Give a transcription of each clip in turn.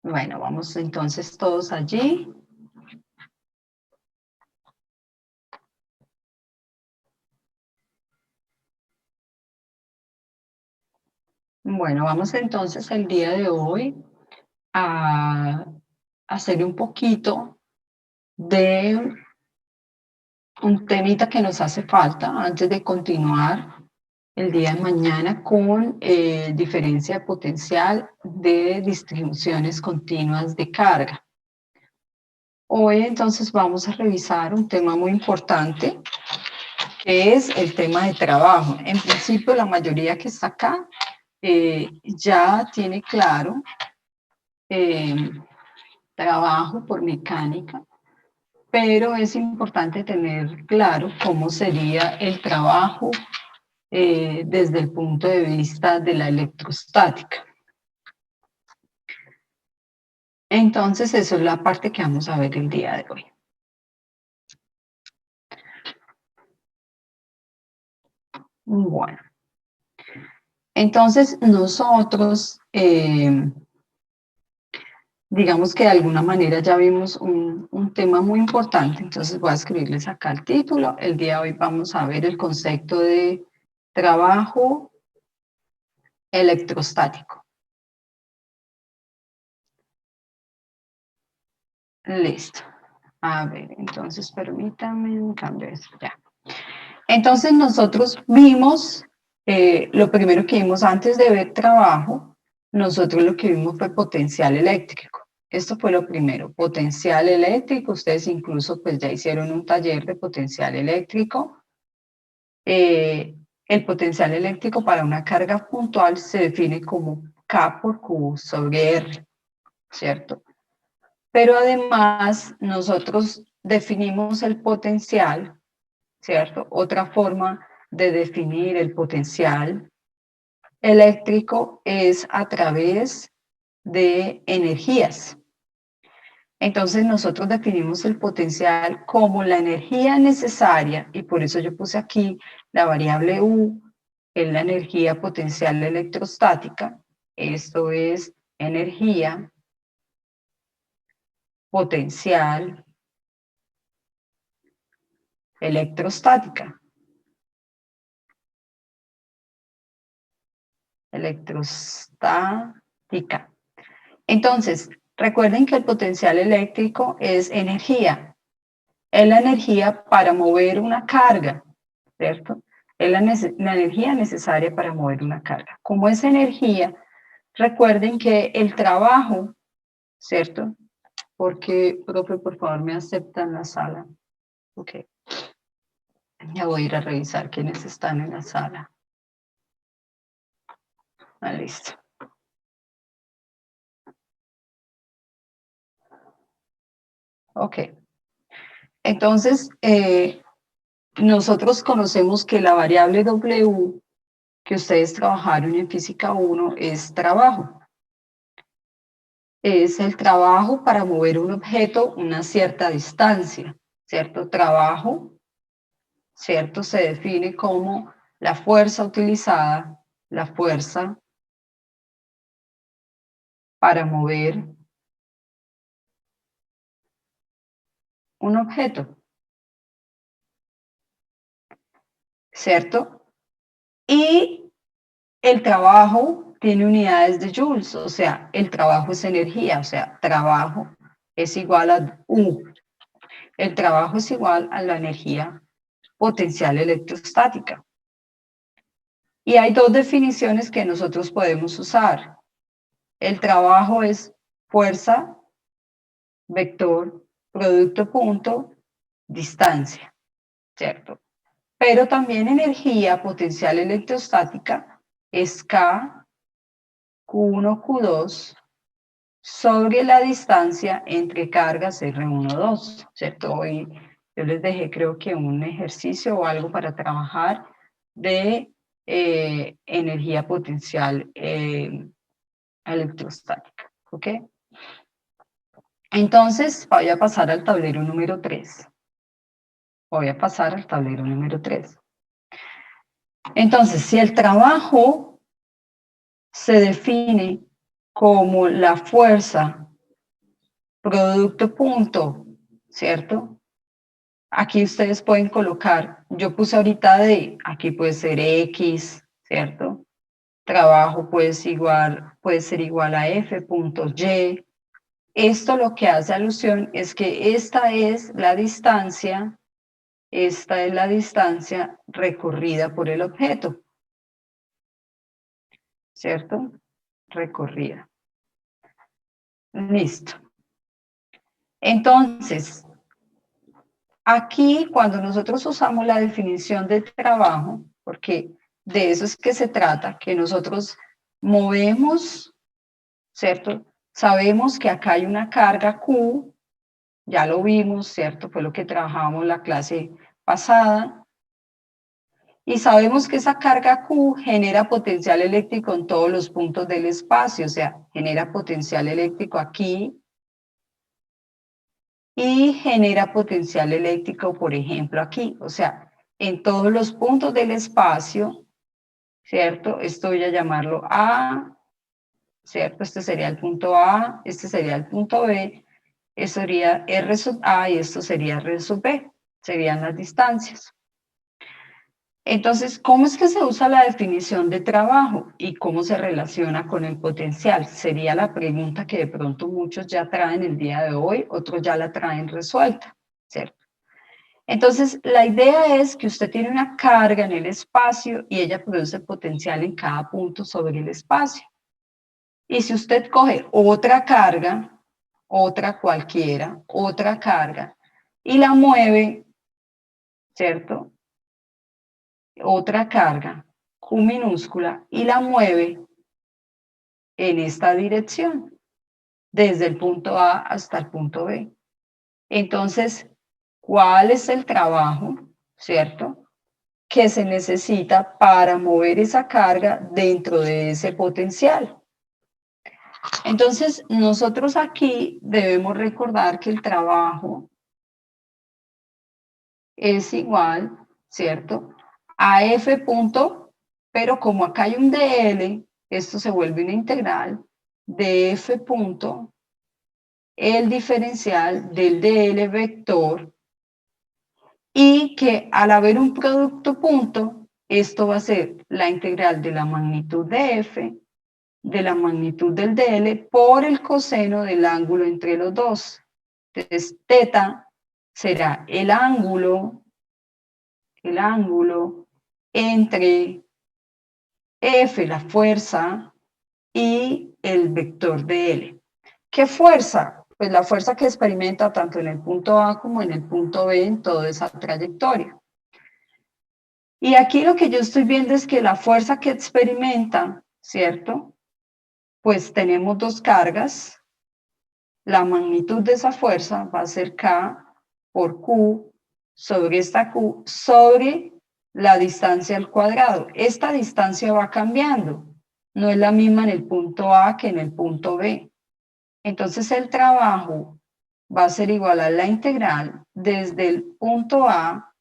Bueno, vamos entonces todos allí. Bueno, vamos entonces el día de hoy a hacer un poquito de un temita que nos hace falta antes de continuar el día de mañana con diferencia potencial de distribuciones continuas de carga. Hoy entonces vamos a revisar un tema muy importante que es el tema de trabajo. En principio la mayoría que está acá ya tiene claro trabajo por mecánica, pero es importante tener claro cómo sería el trabajo desde el punto de vista de la electrostática. Entonces, eso es la parte que vamos a ver el día de hoy. Bueno, entonces nosotros, digamos que de alguna manera ya vimos un tema muy importante, entonces voy a escribirles acá el título. El día de hoy vamos a ver el concepto de trabajo electrostático. Listo. A ver, entonces permítanme cambiar esto ya. Entonces nosotros vimos, lo primero que vimos antes de ver trabajo, nosotros lo que vimos fue potencial eléctrico. Esto fue lo primero, potencial eléctrico. Ustedes incluso pues ya hicieron un taller de potencial eléctrico. El potencial eléctrico para una carga puntual se define como K por Q sobre R, ¿cierto? Pero además nosotros definimos el potencial, ¿cierto? Otra forma de definir el potencial eléctrico es a través de energías. Entonces nosotros definimos el potencial como la energía necesaria, y por eso yo puse aquí la variable U, es la energía potencial electrostática. Esto es energía potencial electrostática. Electrostática. Entonces, recuerden que el potencial eléctrico es energía. Es la energía para mover una carga, ¿cierto? Es la energía necesaria para mover una carga. Como es energía, recuerden que el trabajo, ¿cierto? Porque, profe, por favor, me aceptan la sala. Ok. Ya voy a ir a revisar quiénes están en la sala. Ah, listo. Ok. Entonces, nosotros conocemos que la variable W que ustedes trabajaron en Física 1 es trabajo. Es el trabajo para mover un objeto una cierta distancia, ¿cierto? Trabajo, ¿cierto? Se define como la fuerza utilizada, la fuerza para mover un objeto, ¿cierto? Y el trabajo tiene unidades de joules, o sea, el trabajo es energía, o sea, trabajo es igual a U. El trabajo es igual a la energía potencial electrostática. Y hay dos definiciones que nosotros podemos usar. El trabajo es fuerza, vector, producto punto, distancia, ¿cierto? Pero también energía potencial electrostática es K, Q1, Q2, sobre la distancia entre cargas R1, 2, ¿cierto? Hoy yo les dejé creo que un ejercicio o algo para trabajar de energía potencial electrostática, ¿ok? Entonces voy a pasar al tablero número 3. Voy a pasar al tablero número 3. Entonces, si el trabajo se define como la fuerza producto punto, ¿cierto? Aquí ustedes pueden colocar, yo puse ahorita D, aquí puede ser X, ¿cierto? Trabajo puede ser igual a F punto Y. Esto lo que hace alusión es que esta es la distancia recorrida por el objeto, ¿cierto? Recorrida. Listo. Entonces, aquí cuando nosotros usamos la definición de trabajo, porque de eso es que se trata, que nosotros movemos, ¿cierto? Sabemos que acá hay una carga Q, ya lo vimos, ¿cierto? Fue lo que trabajamos la clase pasada. Y sabemos que esa carga Q genera potencial eléctrico en todos los puntos del espacio, o sea, genera potencial eléctrico aquí y genera potencial eléctrico, por ejemplo, aquí. O sea, en todos los puntos del espacio, ¿cierto? Esto voy a llamarlo A, ¿cierto? Este sería el punto A, este sería el punto B, esto sería R sub A y esto sería R sub B, serían las distancias. Entonces, ¿cómo es que se usa la definición de trabajo y cómo se relaciona con el potencial? Sería la pregunta que de pronto muchos ya traen el día de hoy, otros ya la traen resuelta, ¿cierto? Entonces, la idea es que usted tiene una carga en el espacio y ella produce potencial en cada punto sobre el espacio. Y si usted coge otra carga, otra cualquiera, otra carga, y la mueve, ¿cierto? Otra carga, Q minúscula, y la mueve en esta dirección, desde el punto A hasta el punto B. Entonces, ¿cuál es el trabajo, cierto, que se necesita para mover esa carga dentro de ese potencial? Entonces, nosotros aquí debemos recordar que el trabajo es igual, ¿cierto?, a F punto, pero como acá hay un DL, esto se vuelve una integral de F punto, el diferencial del DL vector, y que al haber un producto punto, esto va a ser la integral de la magnitud de F, de la magnitud del DL, por el coseno del ángulo entre los dos. Entonces, teta será el ángulo entre F, la fuerza, y el vector de L. ¿Qué fuerza? Pues la fuerza que experimenta tanto en el punto A como en el punto B en toda esa trayectoria. Y aquí lo que yo estoy viendo es que la fuerza que experimenta, ¿cierto? Pues tenemos dos cargas. La magnitud de esa fuerza va a ser K por Q sobre esta Q sobre la distancia al cuadrado. Esta distancia va cambiando. No es la misma en el punto A que en el punto B. Entonces el trabajo va a ser igual a la integral desde el punto A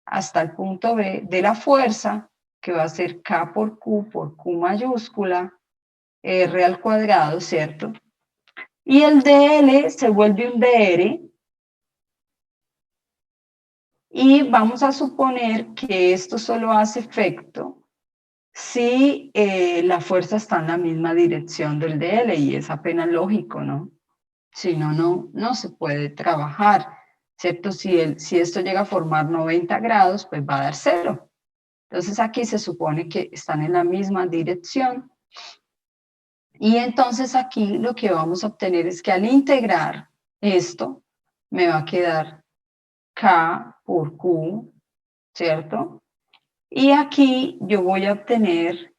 hasta el punto B de la fuerza, que va a ser K por Q mayúscula, R al cuadrado, ¿cierto? Y el DL se vuelve un DR, y vamos a suponer que esto solo hace efecto si la fuerza está en la misma dirección del DL, y es apenas lógico, ¿no? Si no, no se puede trabajar, ¿cierto? Si esto llega a formar 90 grados, pues va a dar 0. Entonces aquí se supone que están en la misma dirección. Y entonces aquí lo que vamos a obtener es que al integrar esto, me va a quedar K por Q, ¿cierto? Y aquí yo voy a obtener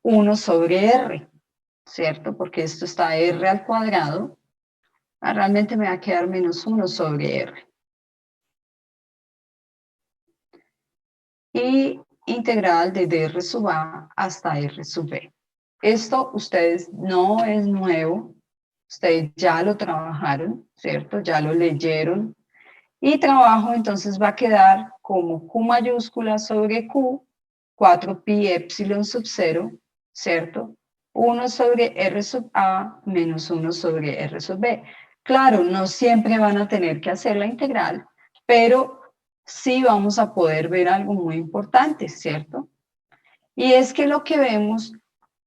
1 sobre R, ¿cierto? Porque esto está R al cuadrado. Realmente me va a quedar menos 1 sobre R. Y integral desde R sub A hasta R sub B. Esto ustedes no es nuevo, ustedes ya lo trabajaron, ¿cierto? Ya lo leyeron. Y trabajo entonces va a quedar como Q mayúscula sobre Q, 4pi epsilon sub 0, ¿cierto? 1 sobre R sub A menos 1 sobre R sub B. Claro, no siempre van a tener que hacer la integral, pero sí vamos a poder ver algo muy importante, ¿cierto? Y es que lo que vemos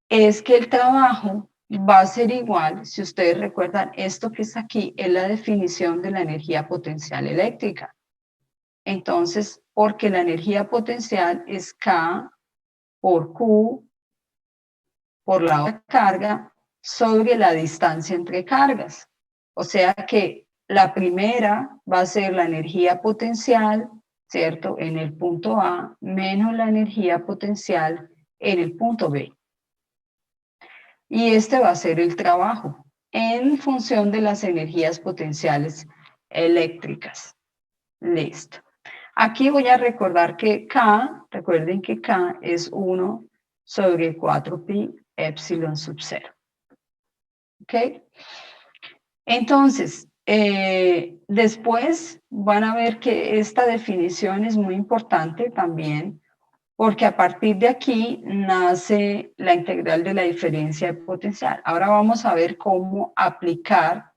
es que el trabajo va a ser igual, si ustedes recuerdan, esto que está aquí es la definición de la energía potencial eléctrica. Entonces, porque la energía potencial es K por Q por la otra carga sobre la distancia entre cargas. O sea que la primera va a ser la energía potencial, ¿cierto? En el punto A menos la energía potencial en el punto B. Y este va a ser el trabajo en función de las energías potenciales eléctricas. Listo. Aquí voy a recordar que K, recuerden que K es 1 sobre 4pi epsilon sub 0. ¿Ok? Entonces, después van a ver que esta definición es muy importante también, porque a partir de aquí nace la integral de la diferencia de potencial. Ahora vamos a ver cómo aplicar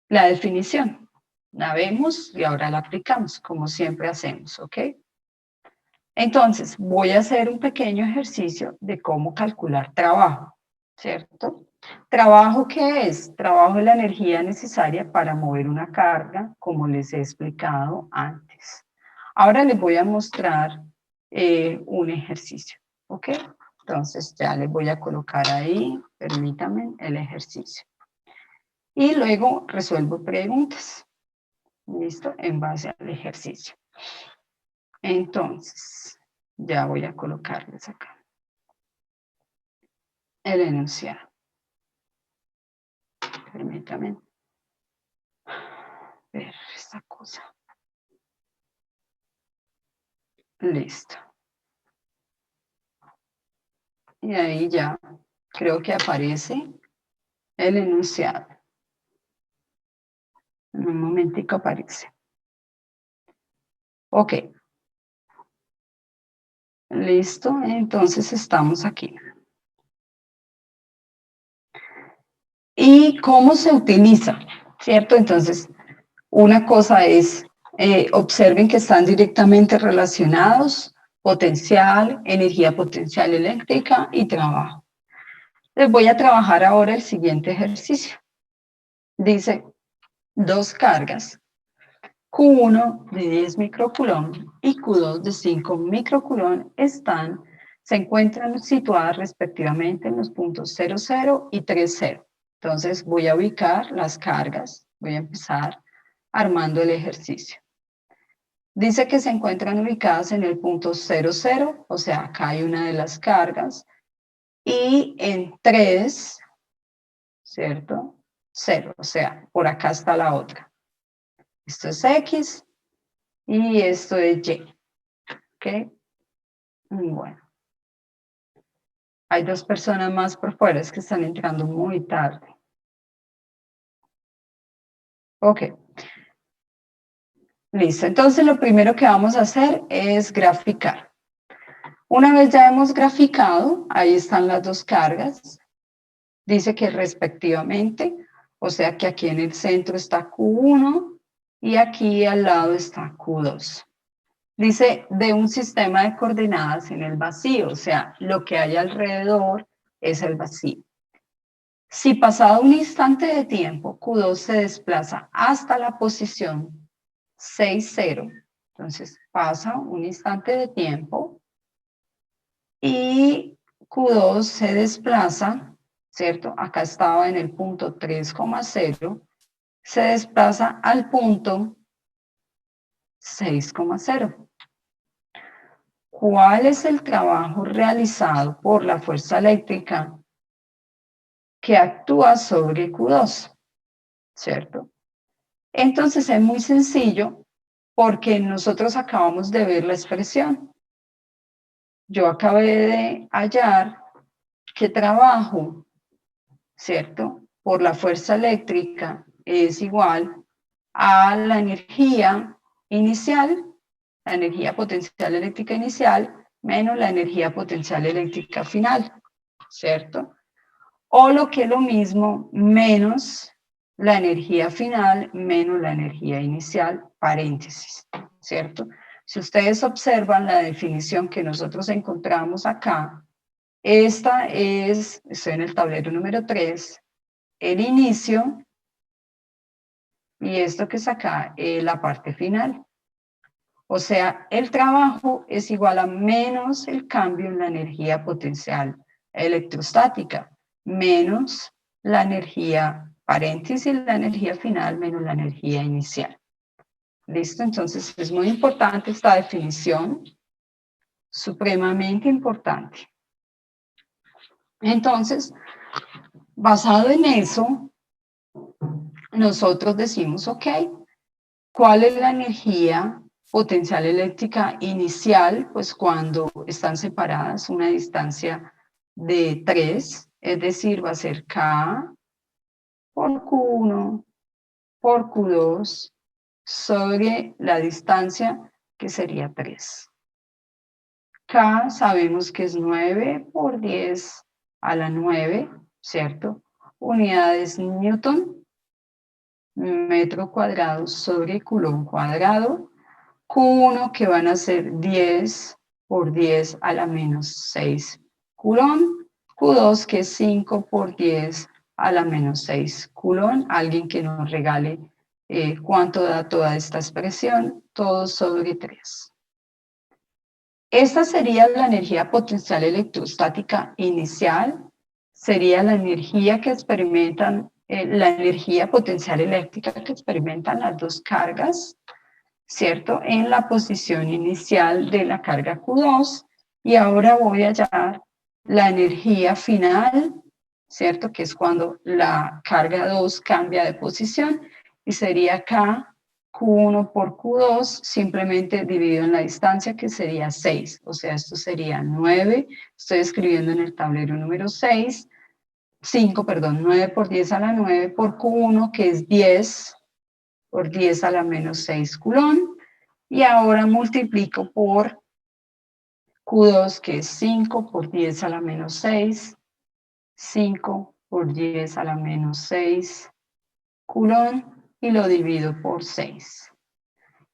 la definición. La vemos y ahora la aplicamos, como siempre hacemos, ¿ok? Entonces, voy a hacer un pequeño ejercicio de cómo calcular trabajo, ¿cierto? ¿Trabajo qué es? Trabajo es la energía necesaria para mover una carga, como les he explicado antes. Ahora les voy a mostrar un ejercicio, ¿ok? Entonces ya les voy a colocar ahí, permítanme, el ejercicio. Y luego resuelvo preguntas, ¿listo? En base al ejercicio. Entonces, ya voy a colocarles acá el enunciado. Permítame ver esta cosa. Listo. Y ahí ya creo que aparece el enunciado. En un momentico aparece. Ok. Listo, entonces estamos aquí. ¿Y cómo se utiliza? ¿Cierto? Entonces, una cosa es, observen que están directamente relacionados, potencial, energía potencial eléctrica y trabajo. Les voy a trabajar ahora el siguiente ejercicio. Dice, dos cargas, Q1 de 10 microcoulomb y Q2 de 5 microcoulomb se encuentran situadas respectivamente en los puntos 0, 0 y 3, 0. Entonces voy a ubicar las cargas, voy a empezar armando el ejercicio. Dice que se encuentran ubicadas en el punto 0, 0, o sea, acá hay una de las cargas, y en 3, ¿cierto? 0, o sea, por acá está la otra. Esto es X y esto es Y, ¿ok? Bueno. Hay dos personas más por fuera, es que están entrando muy tarde. Ok. Listo, entonces lo primero que vamos a hacer es graficar. Una vez ya hemos graficado, ahí están las dos cargas. Dice que respectivamente, o sea que aquí en el centro está Q1 y aquí al lado está Q2. Dice de un sistema de coordenadas en el vacío, o sea, lo que hay alrededor es el vacío. Si pasado un instante de tiempo, Q2 se desplaza hasta la posición 6, 0, entonces pasa un instante de tiempo y Q2 se desplaza, ¿cierto? Acá estaba en el punto 3,0, se desplaza al punto 6,0. ¿Cuál es el trabajo realizado por la fuerza eléctrica que actúa sobre Q2? ¿Cierto? Entonces es muy sencillo porque nosotros acabamos de ver la expresión. Yo acabé de hallar que trabajo, ¿cierto? Por la fuerza eléctrica es igual a la energía inicial, la energía potencial eléctrica inicial, menos la energía potencial eléctrica final, ¿cierto? O lo que es lo mismo, menos la energía final menos la energía inicial, paréntesis, ¿cierto? Si ustedes observan la definición que nosotros encontramos acá, esta es, estoy en el tablero número 3, el inicio, y esto que es acá es la parte final. O sea, el trabajo es igual a menos el cambio en la energía potencial electrostática, menos la energía, paréntesis, la energía final menos la energía inicial. ¿Listo? Entonces es muy importante esta definición, supremamente importante. Entonces, basado en eso, nosotros decimos, ok, ¿cuál es la energía potencial eléctrica inicial? Pues cuando están separadas una distancia de 3, es decir, va a ser K por Q1 por Q2 sobre la distancia que sería 3. K sabemos que es 9 por 10 a la 9, ¿cierto? Unidades Newton, metro cuadrado sobre Coulomb cuadrado. Q1 que van a ser 10 por 10 a la menos 6 Coulomb. Q2 que es 5 por 10 a la menos 6 Coulomb. Alguien que nos regale cuánto da toda esta expresión, todo sobre 3. Esta sería la energía potencial electrostática inicial, sería la energía que experimentan, la energía potencial eléctrica que experimentan las dos cargas, ¿cierto? En la posición inicial de la carga Q2, y ahora voy a hallar la energía final, ¿cierto? Que es cuando la carga 2 cambia de posición, y sería acá Q1 por Q2, simplemente dividido en la distancia, que sería 6. O sea, esto sería 9, estoy escribiendo en el tablero número 6, 5, perdón, 9 por 10 a la 9 por Q1, que es 10 por 10 a la menos 6 Coulomb, y ahora multiplico por Q2, que es 5 por 10 a la menos 6, 5 por 10 a la menos 6 Coulomb, y lo divido por 6.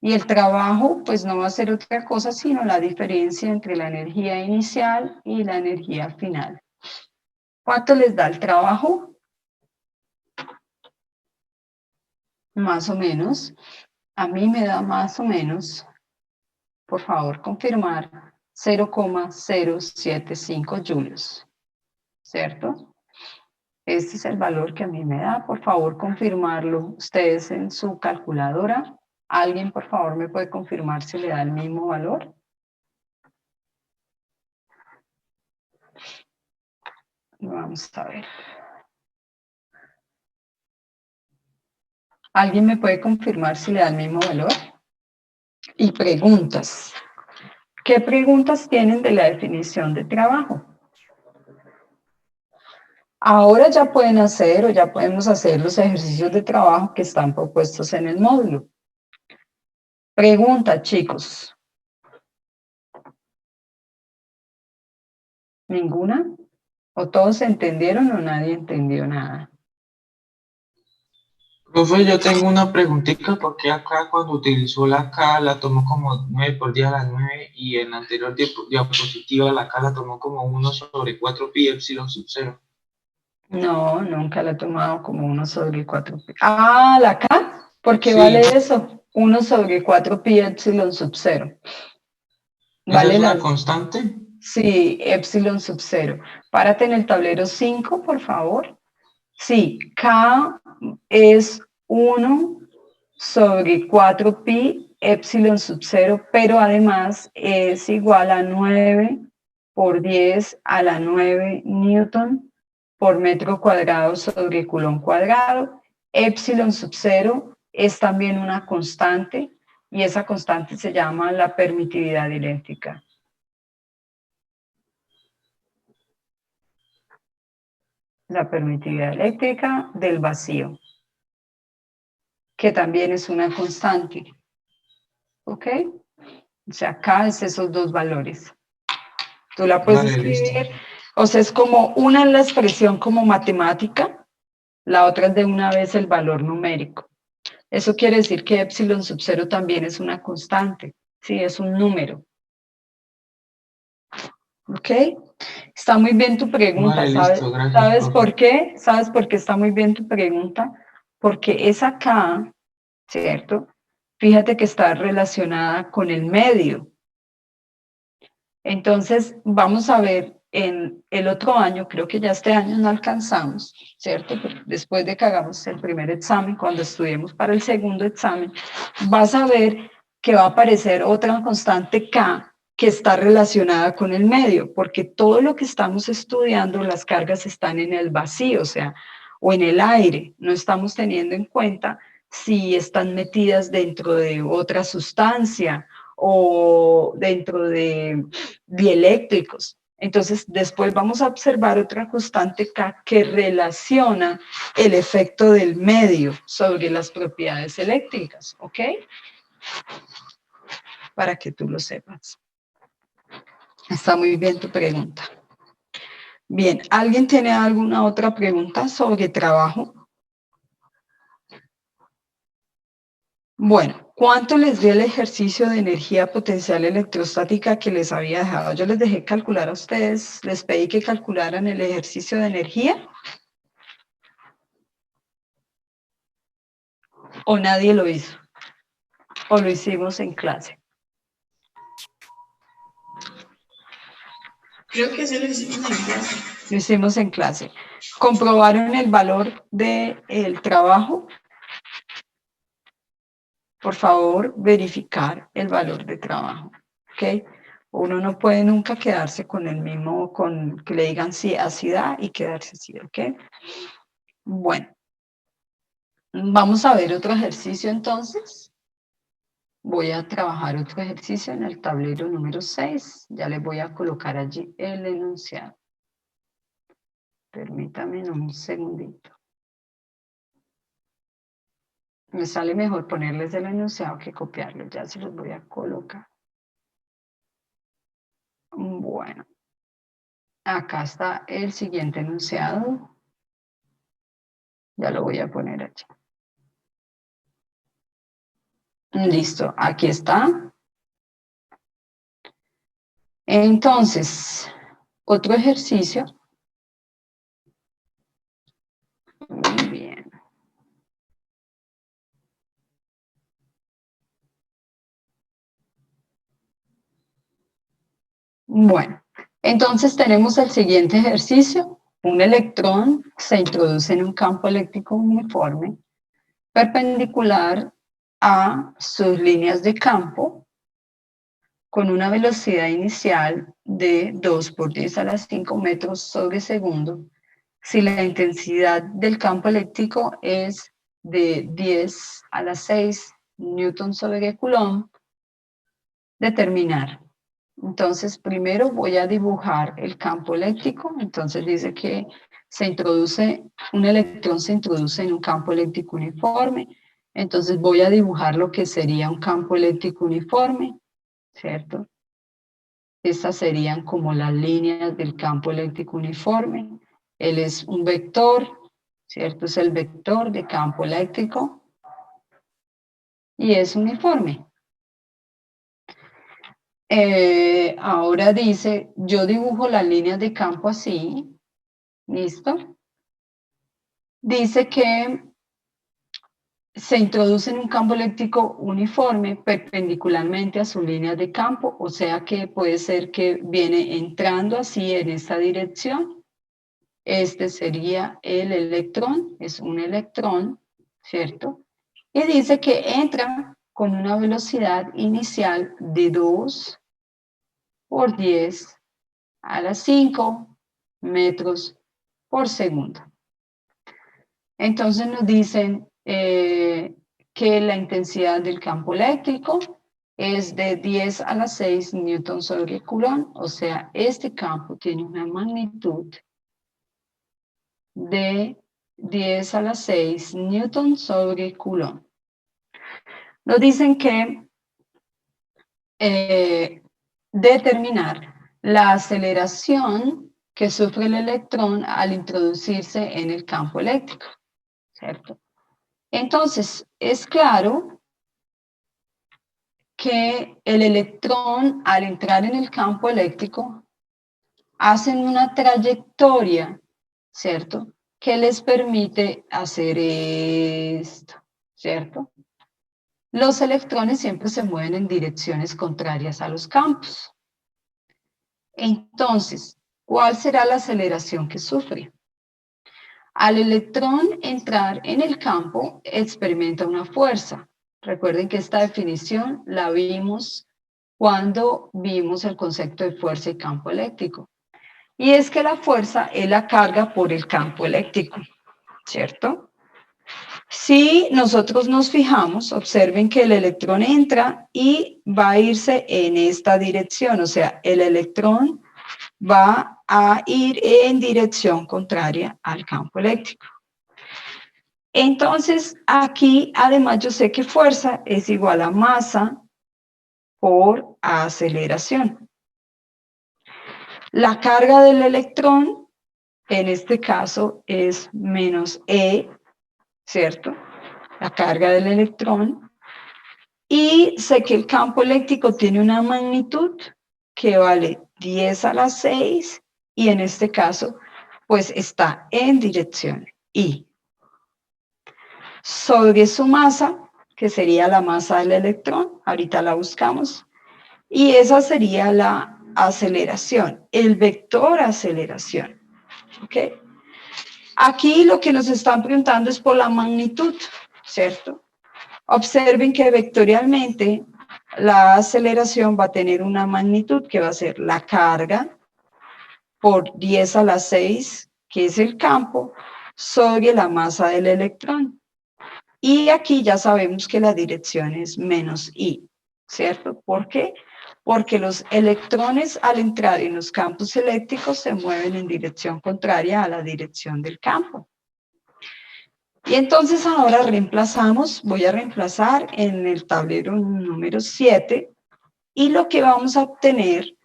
Y el trabajo, pues no va a ser otra cosa sino la diferencia entre la energía inicial y la energía final. ¿Cuánto les da el trabajo? Más o menos. A mí me da más o menos, por favor, confirmar 0,075 julios, ¿cierto? Este es el valor que a mí me da. Por favor, confirmarlo ustedes en su calculadora. ¿Alguien, por favor, me puede confirmar si le da el mismo valor? Vamos a ver. ¿Alguien me puede confirmar si le da el mismo valor? Y preguntas. ¿Qué preguntas tienen de la definición de trabajo? Ahora ya pueden hacer o ya podemos hacer los ejercicios de trabajo que están propuestos en el módulo. Pregunta, chicos. ¿Ninguna? ¿O todos entendieron o nadie entendió nada? Profe, yo tengo una preguntita, porque acá cuando utilizó la K la tomó como 9 por 10 a la 9, y en la anterior diapositiva la K la tomó como 1 sobre 4 pi epsilon sub 0. No, nunca la he tomado como 1 sobre 4 pi. Ah, la K. ¿Por qué vale Sí, eso? 1 sobre 4 pi epsilon sub 0. ¿esa Vale es una las... constante? Sí, epsilon sub 0. Párate en el tablero 5, por favor. Sí, K es 1 sobre 4 pi epsilon sub 0, pero además es igual a 9 por 10 a la 9 newton por metro cuadrado sobre Coulomb cuadrado. Epsilon sub 0 es también una constante, y esa constante se llama la permitividad eléctrica. La permitividad eléctrica del vacío, que también es una constante. ¿Ok? O sea, acá es esos dos valores. Tú la puedes Vale, listo. escribir, o sea, es como una en la expresión como matemática, La otra es de una vez el valor numérico. Eso quiere decir que epsilon sub 0 también es una constante, ¿sí? Es un número. ¿Ok? Está muy bien tu pregunta, Vale, ¿sabes? listo, gracias, ¿Sabes profe. por qué? ¿Sabes por qué está muy bien tu pregunta? Porque esa K, ¿cierto? Fíjate que está relacionada con el medio. Entonces, vamos a ver en el otro año, creo que ya este año no alcanzamos, ¿cierto? Después de que hagamos el primer examen, cuando estudiemos para el segundo examen, vas a ver que va a aparecer otra constante K que está relacionada con el medio, porque todo lo que estamos estudiando, las cargas están en el vacío, o sea, o en el aire, no estamos teniendo en cuenta si están metidas dentro de otra sustancia o dentro de dieléctricos. Entonces, después vamos a observar otra constante K que relaciona el efecto del medio sobre las propiedades eléctricas, ¿ok? Para que tú lo sepas. Está muy bien tu pregunta. Bien, ¿alguien tiene alguna otra pregunta sobre trabajo? Bueno, ¿cuánto les dio el ejercicio de energía potencial electrostática que les había dejado? Yo les dejé calcular a ustedes, les pedí que calcularan el ejercicio de energía. ¿O nadie lo hizo? ¿O lo hicimos en clase? Creo que sí lo hicimos en clase. Lo hicimos en clase. ¿Comprobaron el valor del trabajo? Por favor, verificar el valor de trabajo. ¿Ok? Uno no puede nunca quedarse con el mismo, con que le digan sí, así da y quedarse así, ¿ok? Bueno, vamos a ver otro ejercicio entonces. Voy a trabajar otro ejercicio en el tablero número 6. Ya les voy a colocar allí el enunciado. Permítame un segundito. Me sale mejor ponerles el enunciado que copiarlo. Ya se los voy a colocar. Bueno, acá está el siguiente enunciado. Ya lo voy a poner allí. Listo, aquí está. Entonces, otro ejercicio. Muy bien. Bueno, entonces tenemos el siguiente ejercicio. Un electrón se introduce en un campo eléctrico uniforme perpendicular a sus líneas de campo con una velocidad inicial de 2 por 10 a la 5 metros sobre segundo. Si la intensidad del campo eléctrico es de 10 a la 6 newton sobre coulomb, determinar. Entonces, primero voy a dibujar el campo eléctrico. Entonces dice que un electrón se introduce en un campo eléctrico uniforme. Entonces voy a dibujar lo que sería un campo eléctrico uniforme, ¿cierto? Estas serían como las líneas del campo eléctrico uniforme. Él es un vector, ¿cierto? Es el vector de campo eléctrico y es uniforme. Ahora dice, yo dibujo las líneas de campo así, ¿listo? Dice que se introduce en un campo eléctrico uniforme perpendicularmente a sus líneas de campo, o sea que puede ser que viene entrando así en esta dirección. Este sería el electrón, es un electrón, ¿cierto? Y dice que entra con una velocidad inicial de 2 por 10 a las 5 metros por segundo. Entonces nos dicen que la intensidad del campo eléctrico es de 10 a las 6 newton sobre coulomb, o sea, este campo tiene una magnitud de 10 a las 6 newton sobre coulomb. Nos dicen que determinar la aceleración que sufre el electrón al introducirse en el campo eléctrico. ¿cierto? Entonces, es claro que el electrón, al entrar en el campo eléctrico, hacen una trayectoria, ¿cierto? Que les permite hacer esto, ¿cierto? Los electrones siempre se mueven en direcciones contrarias a los campos. Entonces, ¿cuál será la aceleración que sufre? Al electrón entrar en el campo, experimenta una fuerza. Recuerden que esta definición la vimos cuando vimos el concepto de fuerza y campo eléctrico. Y es que la fuerza es la carga por el campo eléctrico, ¿cierto? Si nosotros nos fijamos, observen que el electrón entra y va a irse en esta dirección, o sea, el electrón va a ir en dirección contraria al campo eléctrico. Entonces, aquí, además, yo sé que fuerza es igual a masa por aceleración. La carga del electrón, en este caso, es menos E, ¿cierto? La carga del electrón. Y sé que el campo eléctrico tiene una magnitud que vale 10 a la 6 y en este caso, pues está en dirección Y. Sobre su masa, que sería la masa del electrón, ahorita la buscamos, y esa sería la aceleración, el vector aceleración. ¿Ok? Aquí lo que nos están preguntando es por la magnitud, ¿cierto? Observen que vectorialmente la aceleración va a tener una magnitud que va a ser la carga por 10 a la 6, que es el campo, sobre la masa del electrón. Y aquí ya sabemos que la dirección es menos I, ¿cierto? ¿Por qué? Porque los electrones al entrar en los campos eléctricos se mueven en dirección contraria a la dirección del campo. Y entonces ahora reemplazamos, voy a reemplazar en el tablero número 7 y lo que vamos a obtener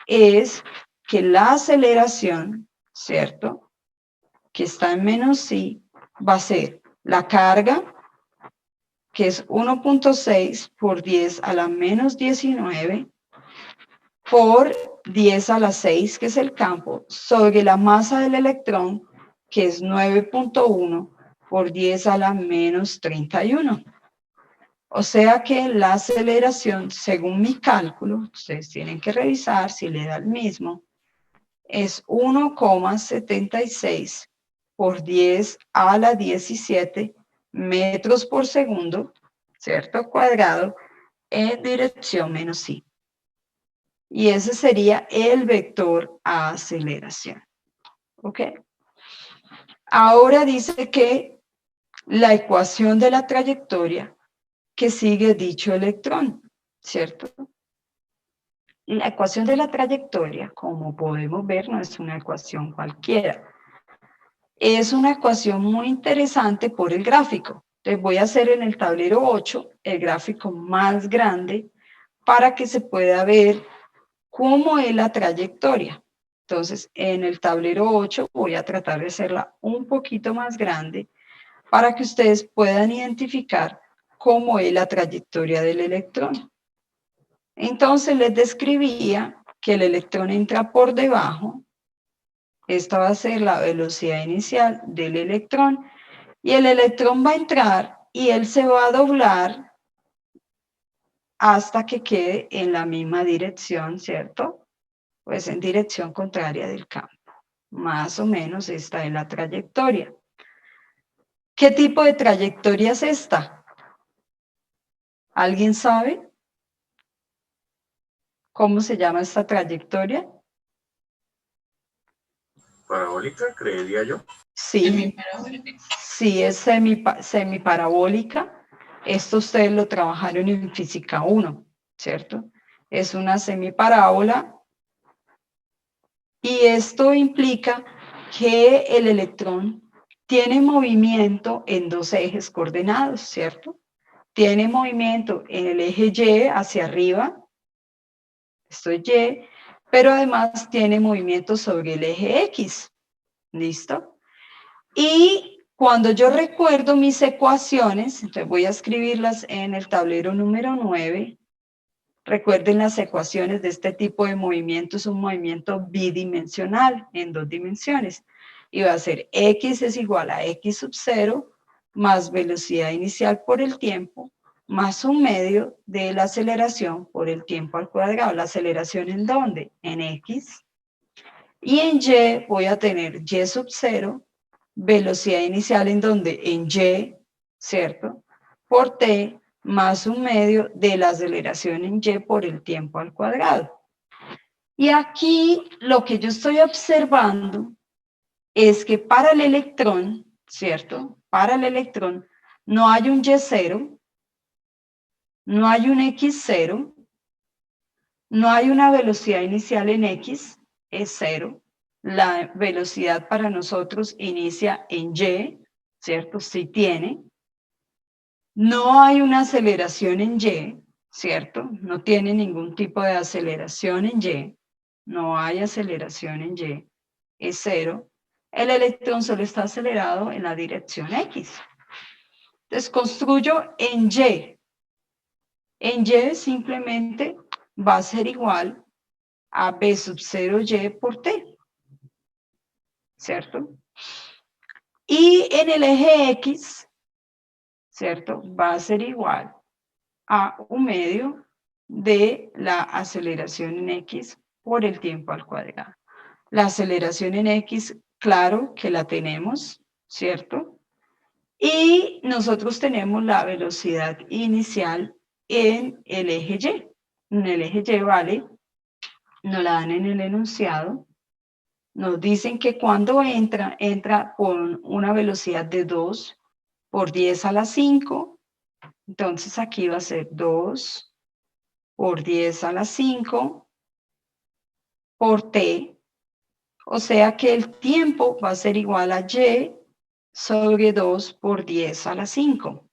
es que la aceleración, ¿cierto? Que está en menos I, va a ser la carga, que es 1.6 por 10 a la menos 19, por 10 a la 6, que es el campo, sobre la masa del electrón, que es 9.1 por 10 a la menos 31. O sea que la aceleración, según mi cálculo, ustedes tienen que revisar si le da el mismo, es 1,76 por 10 a la 17 metros por segundo, ¿cierto? Cuadrado, en dirección menos I. Y ese sería el vector a aceleración. ¿Ok? Ahora dice que la ecuación de la trayectoria que sigue dicho electrón, ¿cierto? La ecuación de la trayectoria, como podemos ver, no es una ecuación cualquiera. Es una ecuación muy interesante por el gráfico. Les voy a hacer en el tablero 8 el gráfico más grande para que se pueda ver cómo es la trayectoria. Entonces, en el tablero 8 voy a tratar de hacerla un poquito más grande para que ustedes puedan identificar cómo es la trayectoria del electrón. Entonces, les describía que el electrón entra por debajo. Esta va a ser la velocidad inicial del electrón y el electrón va a entrar y él se va a doblar hasta que quede en la misma dirección, ¿cierto? Pues en dirección contraria del campo. Más o menos esta es la trayectoria. ¿Qué tipo de trayectoria es esta? ¿Alguien sabe cómo se llama esta trayectoria? Parabólica, creería yo. Sí, sí es semiparabólica. Esto ustedes lo trabajaron en física 1, ¿cierto? Es una semiparábola y esto implica que el electrón tiene movimiento en dos ejes coordenados, ¿cierto? Tiene movimiento en el eje Y hacia arriba, esto es Y, pero además tiene movimiento sobre el eje X, ¿listo? Y Cuando yo recuerdo mis ecuaciones, entonces voy a escribirlas en el tablero número 9. Recuerden las ecuaciones de este tipo de movimiento, es un movimiento bidimensional en 2 dimensiones. Y va a ser x es igual a x sub 0 más velocidad inicial por el tiempo más 1/2 de la aceleración por el tiempo al cuadrado. ¿La aceleración en dónde? En x. Y en y voy a tener y sub 0, velocidad inicial en donde? En y, ¿cierto? Por t más 1/2 de la aceleración en y por el tiempo al cuadrado. Y aquí lo que yo estoy observando es que para el electrón, ¿cierto? Para el electrón no hay un y0, no hay un x0, no hay una velocidad inicial en x, es 0. La velocidad para nosotros inicia en y, ¿cierto? Sí tiene. No hay una aceleración en y, ¿cierto? No tiene ningún tipo de aceleración en y. No hay aceleración en y, es 0. El electrón solo está acelerado en la dirección x. Entonces construyo en y. En y simplemente va a ser igual a b sub 0y por t, ¿cierto? Y en el eje x, ¿cierto? Va a ser igual a 1/2 de la aceleración en x por el tiempo al cuadrado. La aceleración en x, claro que la tenemos, ¿cierto? Y nosotros tenemos la velocidad inicial en el eje y. En el eje y, ¿vale? Nos la dan en el enunciado. Nos dicen que cuando entra con una velocidad de 2 por 10 a la 5. Entonces aquí va a ser 2 por 10 a la 5 por t. O sea que el tiempo va a ser igual a y sobre 2 por 10 a la 5.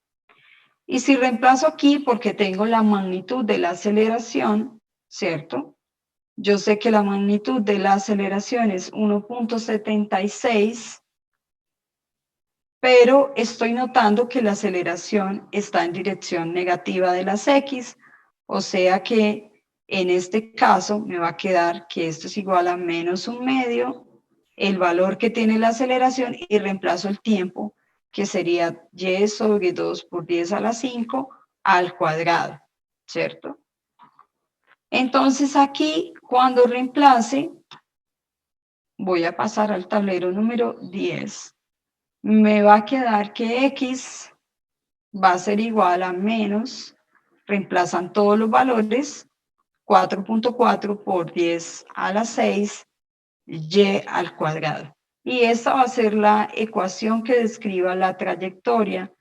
Y si reemplazo aquí, porque tengo la magnitud de la aceleración, ¿cierto? Yo sé que la magnitud de la aceleración es 1.76, pero estoy notando que la aceleración está en dirección negativa de las x, o sea que en este caso me va a quedar que esto es igual a menos 1/2, el valor que tiene la aceleración, y reemplazo el tiempo, que sería y sobre 2 por 10 a la 5 al cuadrado, ¿cierto? Entonces aquí, cuando reemplace, voy a pasar al tablero número 10, me va a quedar que x va a ser igual a menos, reemplazan todos los valores, 4.4 por 10 a la 6, y al cuadrado. Y esta va a ser la ecuación que describa la trayectoria.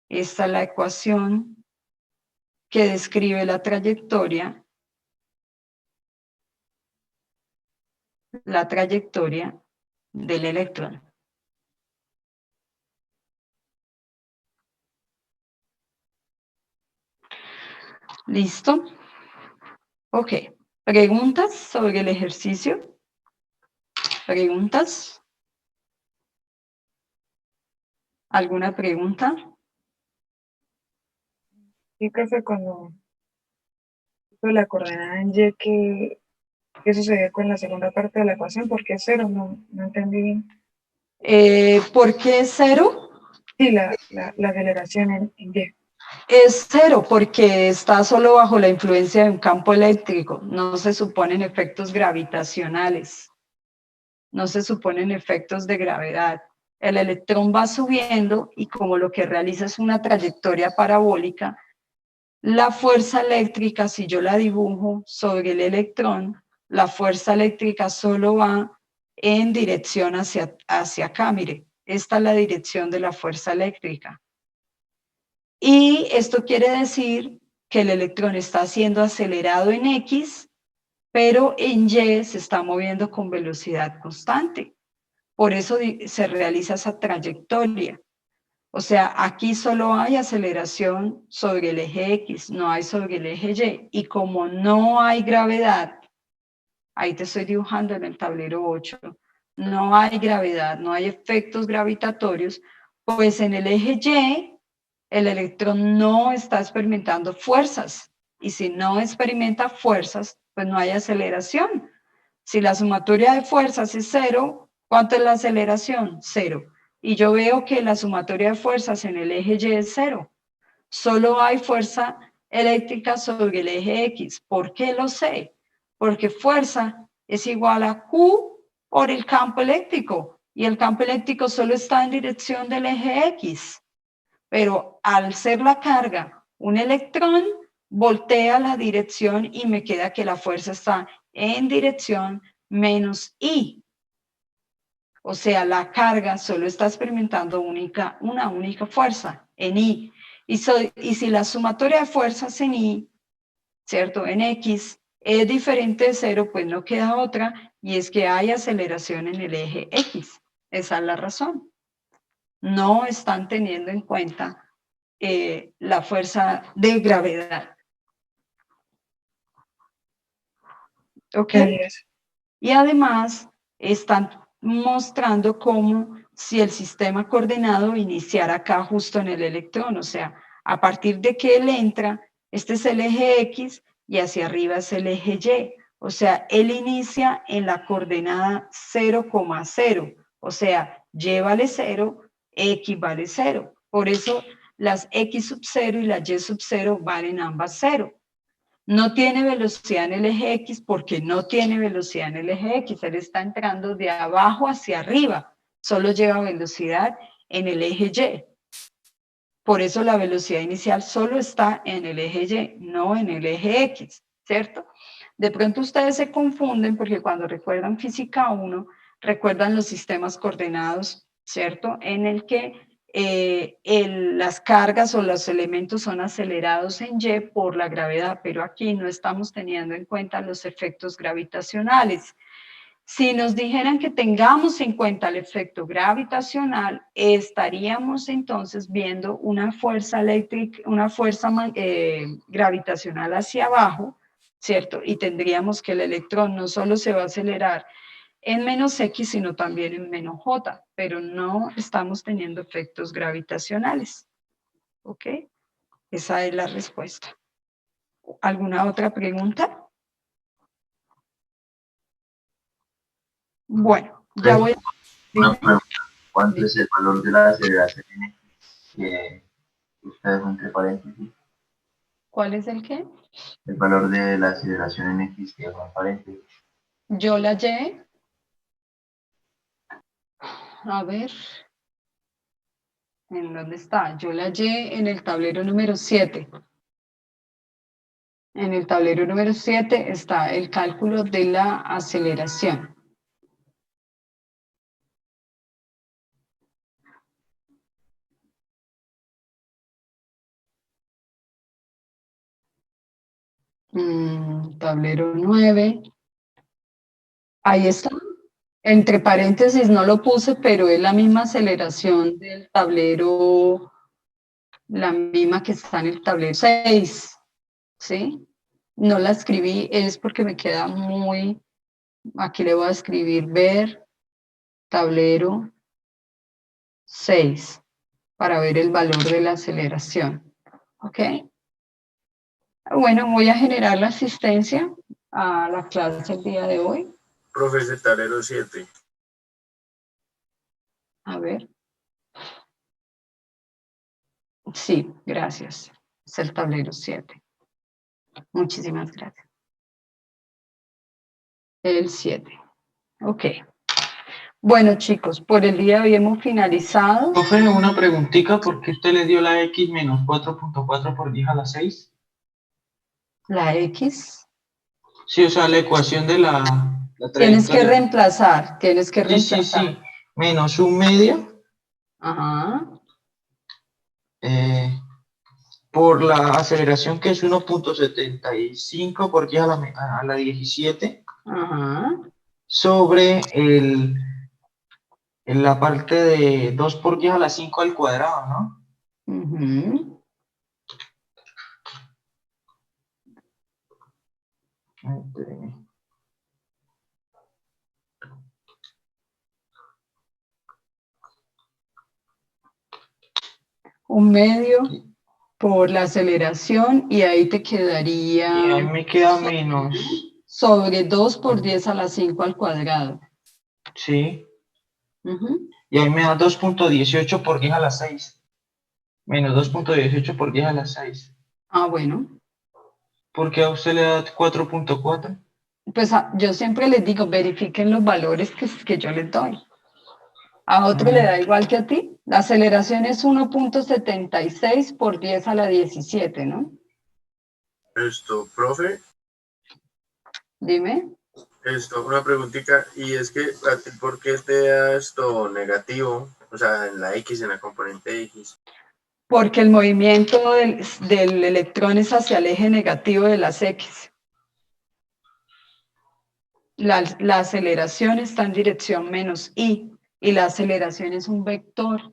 Esta es la ecuación que describe la trayectoria del electrón. ¿Listo? Ok. ¿Preguntas sobre el ejercicio? ¿Preguntas? ¿Alguna pregunta? Sí, profe, cuando hizo la coordenada en Y, ¿qué sucedió con la segunda parte de la ecuación? ¿Por qué 0? No entendí bien. ¿Por qué 0? Sí, la aceleración en Y. Es 0 porque está solo bajo la influencia de un campo eléctrico. No se suponen efectos gravitacionales. No se suponen efectos de gravedad. El electrón va subiendo y como lo que realiza es una trayectoria parabólica, la fuerza eléctrica, si yo la dibujo sobre el electrón, la fuerza eléctrica solo va en dirección hacia acá. Mire, esta es la dirección de la fuerza eléctrica. Y esto quiere decir que el electrón está siendo acelerado en X, pero en Y se está moviendo con velocidad constante. Por eso se realiza esa trayectoria. O sea, aquí solo hay aceleración sobre el eje X, no hay sobre el eje Y. Y como no hay gravedad, ahí te estoy dibujando en el tablero 8, no hay gravedad, no hay efectos gravitatorios, Pues en el eje Y, el electrón no está experimentando fuerzas. Y si no experimenta fuerzas, pues no hay aceleración. Si la sumatoria de fuerzas es 0, ¿cuánto es la aceleración? 0. Y yo veo que la sumatoria de fuerzas en el eje Y es 0. Solo hay fuerza eléctrica sobre el eje X. ¿Por qué lo sé? Porque fuerza es igual a Q por el campo eléctrico. Y el campo eléctrico solo está en dirección del eje X. Pero al ser la carga un electrón, voltea la dirección y me queda que la fuerza está en dirección menos I. O sea, la carga solo está experimentando una única fuerza en I. Y si la sumatoria de fuerzas en I, ¿cierto? En X es diferente de 0, pues no queda otra, y es que hay aceleración en el eje X. Esa es la razón. No están teniendo en cuenta la fuerza de gravedad. ¿Ok? Gracias. Y además están mostrando cómo si el sistema coordenado iniciara acá justo en el electrón, o sea, a partir de que él entra, este es el eje X y hacia arriba es el eje Y. O sea, él inicia en la coordenada 0,0, o sea, Y vale 0, X vale 0. Por eso las X sub 0 y las Y sub 0 valen ambas 0. No tiene velocidad en el eje X porque no tiene velocidad en el eje X. Él está entrando de abajo hacia arriba. Solo lleva velocidad en el eje Y. Por eso la velocidad inicial solo está en el eje Y, no en el eje X, ¿cierto? De pronto ustedes se confunden porque cuando recuerdan física 1, recuerdan los sistemas coordenados, ¿cierto? En el que las cargas o los elementos son acelerados en Y por la gravedad, pero aquí no estamos teniendo en cuenta los efectos gravitacionales. Si nos dijeran que tengamos en cuenta el efecto gravitacional, estaríamos entonces viendo una fuerza eléctrica, una fuerza gravitacional hacia abajo, ¿cierto? Y tendríamos que el electrón no solo se va a acelerar en menos X, sino también en menos J, pero no estamos teniendo efectos gravitacionales. ¿Ok? Esa es la respuesta. ¿Alguna otra pregunta? Bueno, ya voy a... Una Dime. pregunta, ¿cuánto es el valor de la aceleración en X que usted dejó entre paréntesis? ¿Cuál es el qué? El valor de la aceleración en X que dejó en paréntesis. Yo la Y. A ver, ¿en dónde está? Yo la Y en el tablero número 7. En el tablero número 7 está el cálculo de la aceleración. Tablero 9. Ahí está. Entre paréntesis no lo puse, pero es la misma aceleración del tablero, la misma que está en el tablero 6. ¿Sí? No la escribí, es porque me queda muy... Aquí le voy a escribir ver tablero 6 para ver el valor de la aceleración. ¿Ok? Bueno, voy a generar la asistencia a la clase el día de hoy. Profesor Tablero 7. A ver. Sí, gracias. Es el tablero 7. Muchísimas gracias. El 7. Ok. Bueno, chicos, por el día de hoy hemos finalizado. Profe, una preguntita, ¿por qué usted le dio la X menos 4.4 por 10 a la 6? La X. Sí, o sea, la ecuación de la Tienes que trayectoria. reemplazar, Sí, menos un medio Ajá. por la aceleración que es 1.75 por 10 a la 17 Ajá. sobre en la parte de 2 por 10 a la 5 al cuadrado, ¿no? Ujú. 1 medio por la aceleración y ahí te Y ahí quedaría me queda menos, sobre 2 por 10 a la 5 al cuadrado. ¿sí? Ujú. Y ahí me da 2.18 por 10 a la 6. Menos 2.18 por 10 a la 6. Ah, bueno. ¿Por qué a usted le da 4.4? Pues yo siempre les digo, verifiquen los valores que yo les doy. ¿A otro le da igual que a ti? La aceleración es 1.76 por 10 a la 17, ¿no? Profe, Dime. una preguntita, y es que a ti, ¿por qué te da negativo? O sea, en la X, en la componente X. Porque el movimiento del electrón es hacia el eje negativo de las X. La aceleración está en dirección menos I y la aceleración es un vector.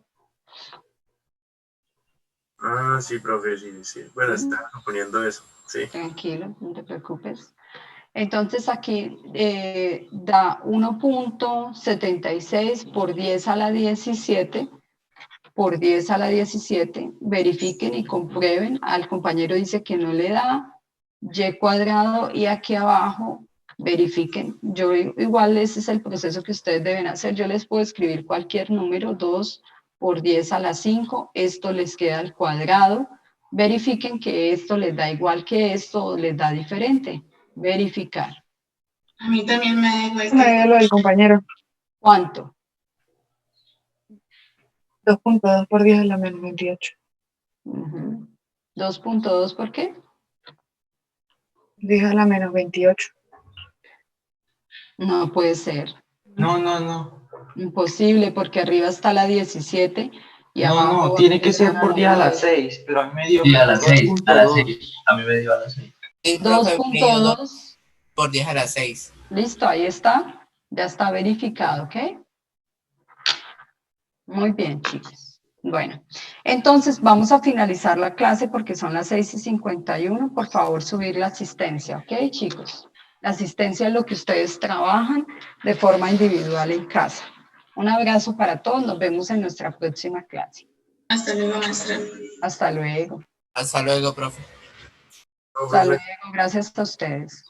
Ah, sí, profe, sí, sí. Bueno, estaba suponiendo eso, sí. Tranquilo, no te preocupes. Entonces aquí da 1.76 por 10 a la 17 por 10 a la 17. Verifiquen y comprueben. Al compañero dice que no le da y cuadrado y aquí abajo verifiquen. Yo igual ese es el proceso que ustedes deben hacer. Yo les puedo escribir cualquier número, 2 por 10 a la 5. Esto les queda al cuadrado. Verifiquen que esto les da igual que esto o les da diferente. Verificar. A mí también me da igual Me dio lo del compañero. ¿Cuánto? 2.2 por 10 a la menos 28. 2.2, ¿por qué? 10 a la menos 28. No puede ser. No. Imposible, porque arriba está la 17 y No, abajo tiene que ser está por la 10 a la 9. 6, pero a mí me dio Sí, a las 6, a las 2.2. 6. A mí me dio a las 6. Sí, profe, me dio 2 2.2. por 10 a la 6. Listo, ahí está. Ya está verificado, ¿ok? Muy bien, chicos. Bueno, entonces vamos a finalizar la clase porque son las 6:51. Por favor, subir la asistencia, ¿ok, chicos? La asistencia es lo que ustedes trabajan de forma individual en casa. Un abrazo para todos. Nos vemos en nuestra próxima clase. Hasta luego, maestra. Hasta luego. Hasta luego, profe. Hasta luego. Gracias a ustedes.